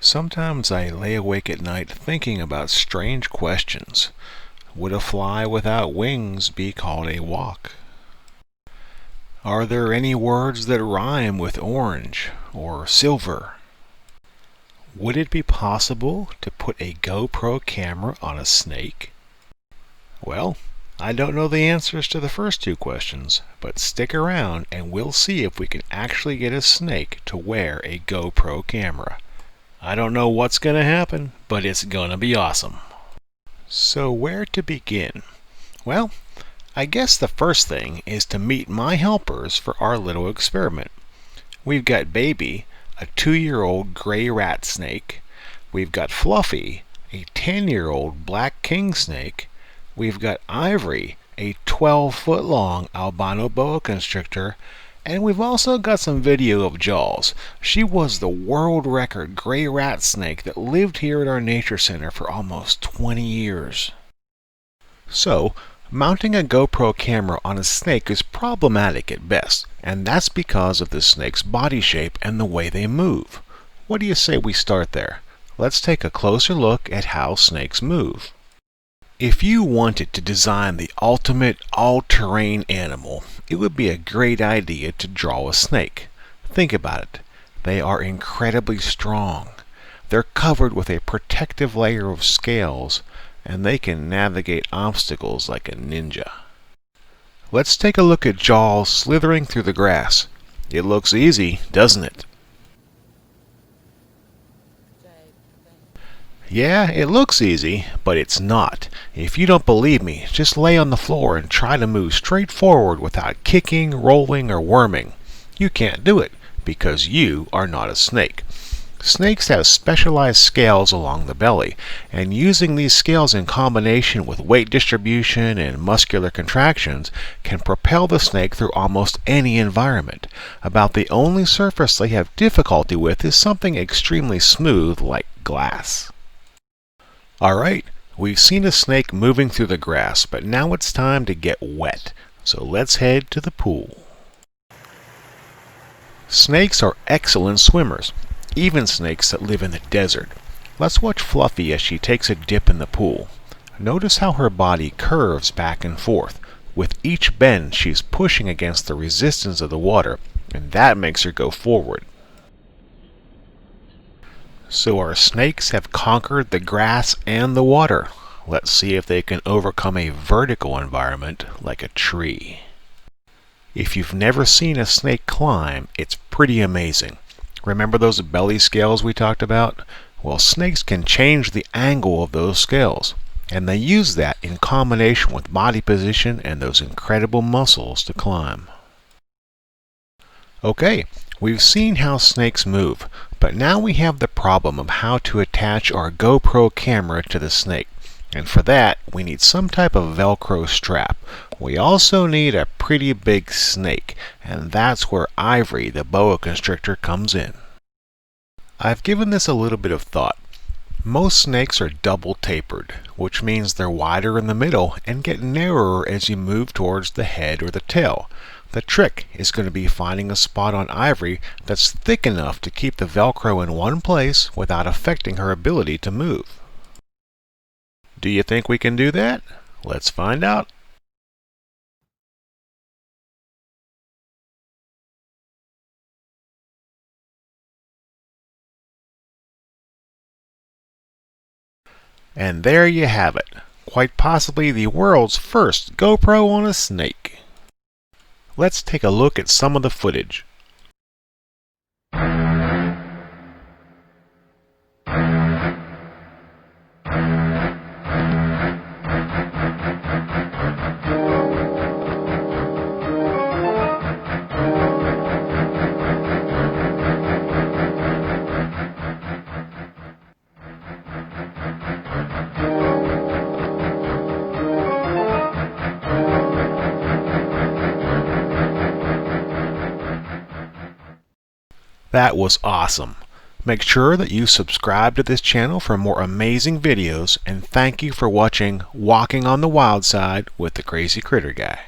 Sometimes I lay awake at night thinking about strange questions. Would a fly without wings be called a walk? Are there any words that rhyme with orange or silver? Would it be possible to put a GoPro camera on a snake? Well, I don't know the answers to the first two questions, but stick around and we'll see if we can actually get a snake to wear a GoPro camera. I don't know what's going to happen, but it's going to be awesome. So where to begin? Well, I guess the first thing is to meet my helpers for our little experiment. We've got Baby, a 2-year-old gray rat snake. We've got Fluffy, a 10-year-old black king snake. We've got Ivory, a 12-foot-long albino boa constrictor. And we've also got some video of Jaws. She was the world record gray rat snake that lived here at our nature center for almost 20 years. So, mounting a GoPro camera on a snake is problematic at best, and that's because of the snake's body shape and the way they move. What do you say we start there? Let's take a closer look at how snakes move. If you wanted to design the ultimate all-terrain animal, it would be a great idea to draw a snake. Think about it. They are incredibly strong. They're covered with a protective layer of scales, and they can navigate obstacles like a ninja. Let's take a look at Jaws slithering through the grass. It looks easy, doesn't it? Yeah, it looks easy, but it's not. If you don't believe me, just lay on the floor and try to move straight forward without kicking, rolling, or worming. You can't do it, because you are not a snake. Snakes have specialized scales along the belly, and using these scales in combination with weight distribution and muscular contractions can propel the snake through almost any environment. About the only surface they have difficulty with is something extremely smooth like glass. Alright, we've seen a snake moving through the grass, but now it's time to get wet. So let's head to the pool. Snakes are excellent swimmers, even snakes that live in the desert. Let's watch Fluffy as she takes a dip in the pool. Notice how her body curves back and forth. With each bend, she's pushing against the resistance of the water, and that makes her go forward. So our snakes have conquered the grass and the water. Let's see if they can overcome a vertical environment like a tree. If you've never seen a snake climb, it's pretty amazing. Remember those belly scales we talked about? Well, snakes can change the angle of those scales, and they use that in combination with body position and those incredible muscles to climb. Okay, we've seen how snakes move, but now we have the problem of how to attach our GoPro camera to the snake. And for that, we need some type of Velcro strap. We also need a pretty big snake, and that's where Ivory, the boa constrictor, comes in. I've given this a little bit of thought. Most snakes are double tapered, which means they're wider in the middle and get narrower as you move towards the head or the tail. The trick is going to be finding a spot on Ivory that's thick enough to keep the Velcro in one place without affecting her ability to move. Do you think we can do that? Let's find out. And there you have it. Quite possibly the world's first GoPro on a snake. Let's take a look at some of the footage. That was awesome. Make sure that you subscribe to this channel for more amazing videos, and thank you for watching Walking on the Wild Side with the Crazy Critter Guy.